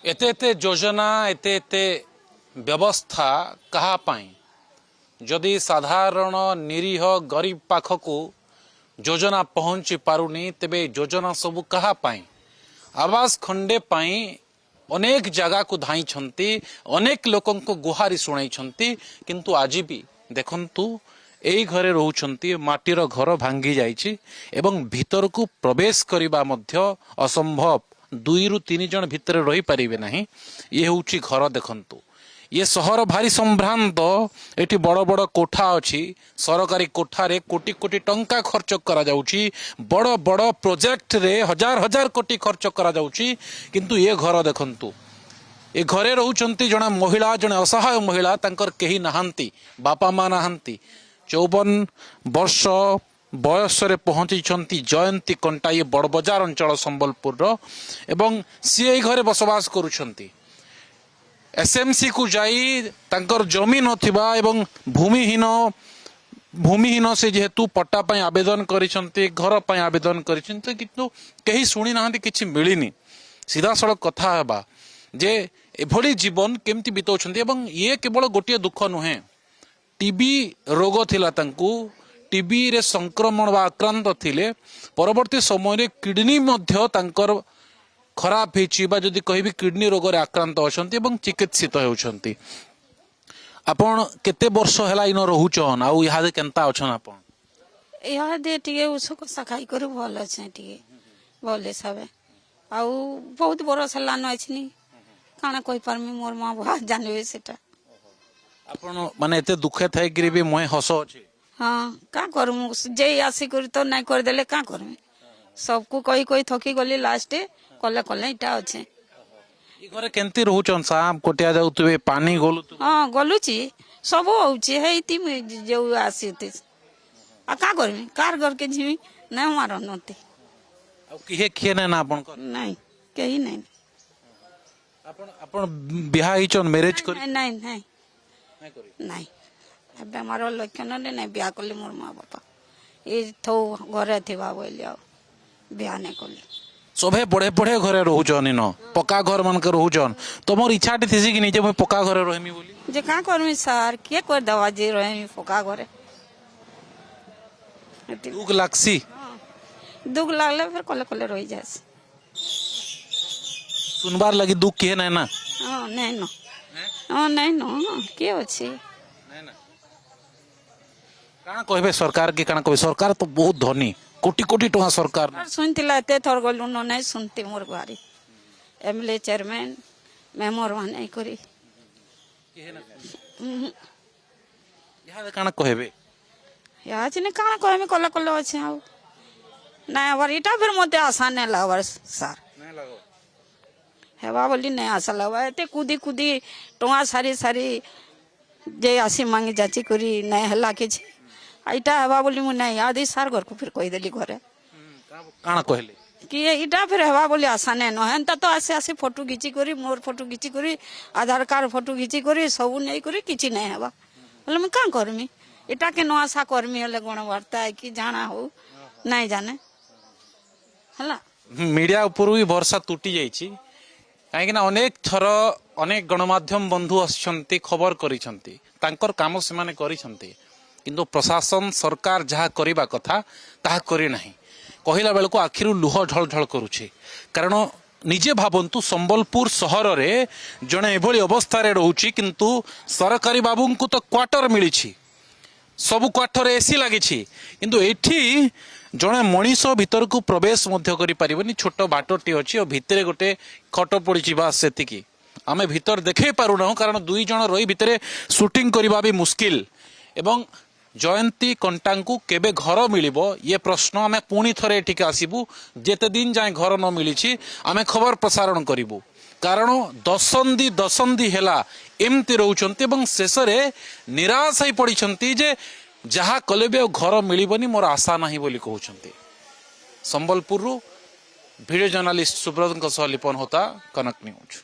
एते एते योजना एते एते व्यवस्था कहा पाई जदि साधारण निरीह गरीब पाखकू योजना पहुंची पारुनी तेबे योजना सबू कहा पाई आवास खंडे पाई अनेक जगह को धाई छंती अनेक लोकों को गुहारी सुनाई छंती किंतु आज भी देखंतु एई घरे रहउछंती माटीर घर भांगी जाइछि एवं भीतर को प्रवेश करिबा मध्य असंभव 2 ରୁ 3 जन भितर रही पारिबे नाही ये होउछि घर देखंतु ये सहर भारी संभ्रांत एटी बड़ बड़ कोठा अच्छी सरकारी कोठारे कोटी कोटी टंका खर्च करा जाउछि बड़ बड़ प्रोजेक्ट रे हजार हजार कोटी खर्च करा जाउछि किंतु ये घर देखंतु ए घरे रहउछंती जणा महिला जणे असहाय महिला तांकर केही नाहांती बापा मां नाहांती 54 वर्ष बयस रे पहुंची जयंती कंटा ये बड़ बजार अंचल संबलपुर रो एवं सी घरे बसवास करुछंती एसएमसी को जाई तांकर जमी नथिबा एवं भूमिहीन से जेहेतु पट्टा पाई आवेदन करिसंती घर पाई आवेदन करिसंती किंतु केही सुनी नाहंती किछि मिलिनी सीधा सड़क कथा हेबा जे एभली जीवन केमती बितौछंती एवं ये केवल गोटे दुख नुहे टीबी रोग थिला तांकू टीबी रे संक्रमण वा आक्रांत थिले परवर्ती समय रे किडनी मध्य तांकर खराब होती जदि कहि किडनी रोग रे आक्रांत अछंती एवं चिकित्सित होउछंती आपण केते वर्ष हला इन रहउछन आ इहादे केनता अछन आपण इहादे टिके उसको सखाई कर भल अछि टिके भले सबे आ बहुत बरस हला न अछि नी काना कहि परमी मोर मां बात जानबे सेटा आपण माने एते दुखे थाई गिरी भी मोय हस अछि हां का करमु जे आसी कर तो नहीं कर देले का करमे सबको कही थकी गली लास्ट कले कले इटा अच्छे ई घरे केंती रहउचन साम कोटिया जाउतबे पानी गोलुतु हां गोलुची सब होउची हेती जो आसीते आ का करमी कार घर के जीवी नहीं मारो नते आ किहे खेने ना आपण कर नहीं कहीं नहीं आपण आपण बिहा हिचन मैरिज कर नहीं नहीं नहीं नहीं करी नहीं अब हमारो लक्षण ने नहीं बिया करले मोर मां बापा ए थो घरे थिबा बोलिया बिया नहीं करले सभे बड़े बड़े घरे रहउचन इन पक्का घर मन के रहउचन तमोर इच्छा थिसी कि निजे पक्का घरे रहमी बोली जे का करमी सर के कर दवा जे रहमी पक्का घरे दुख लागसी दुख लागले फिर कले कले रही जाए सुनबार लगी दुख के ना ना हां नहीं नो हां नहीं नो के अछि नहीं ना काना कहबे सरकार के काना कहबे सरकार तो बहुत धनी कोटी कोटी टका सरकार सुनतिला एते थर गलु न नहीं सुनती मोर बारी एमएलए चेयरमैन मेंबर माने करी यहा काना कहबे या जने काना कहमे कला कला अछि आ ना वर इटा फिर मते आसान नहीं लागवर सर नहीं लागो हेबा बोली नहीं आशा लगवा एते कूदी कूदी टोआ सारी सारी जे आसी मांगी जाची करी नहीं हला के छी इटा हेबा बोली मु नहीं आदि सार घर को फिर कहि देली घरे काना कहले कि इटा फिर हेबा बोली आशा नहीं न हेनता तो आसे आसे फोटो घिची करी मोर फोटो घिची करी आधार कार्ड फोटो घिची करी सब नहीं करी किछि नहीं हेबा बोले मैं का करमी इटा के न आशा करमी हले गणवार्ता है कि जाना हो नहीं जाने हला मीडिया ऊपर भी भरोसा टूटी जाइछि काहे ना अनेक थर अनेक गणमाध्यम बंधु आछंती खबर करिसंती तांकर काम से माने करिसंती किंतु प्रशासन सरकार जहाँ करिबा कथा ताहा करी नाही कहिला बेल को आखिरु लुह ढल ढल करूछि कारण निजे भाबंतु संबलपुर सहर रे जणे एभली अवस्था रे रहउछि किंतु सरकारी बाबू को तो क्वार्टर मिलिछि सब क्वार्टर एसी लागिछि किंतु एठी जणे मनीष भीतर को प्रवेश मध्य करि परिबनी छोट बाटोटी अछि और भितरे गोटे खट पड़िछि बास सेतिकी आमे भीतर देखे पारु ना कारण 2 जण रही भितरे शूटिंग करबा भी मुश्किल एवं जयंती कंटांकु केबे घर मिलिबो ये प्रश्न आमे पुणी थरे एठिके आसीबु जेते दिन जाय घर न मिलिछि आमे खबर प्रसारण करिबु कारण दशंदी हेला एमती रहउचंती एवं शेष रे निराश होई पड़िछंती जे जहा कले भी घर मिलिबनी मोर आशा नाही बोली कहउछंती संबलपुर वीडियो जर्नलिस्ट सुब्रत लिपन होता कनक न्यूज।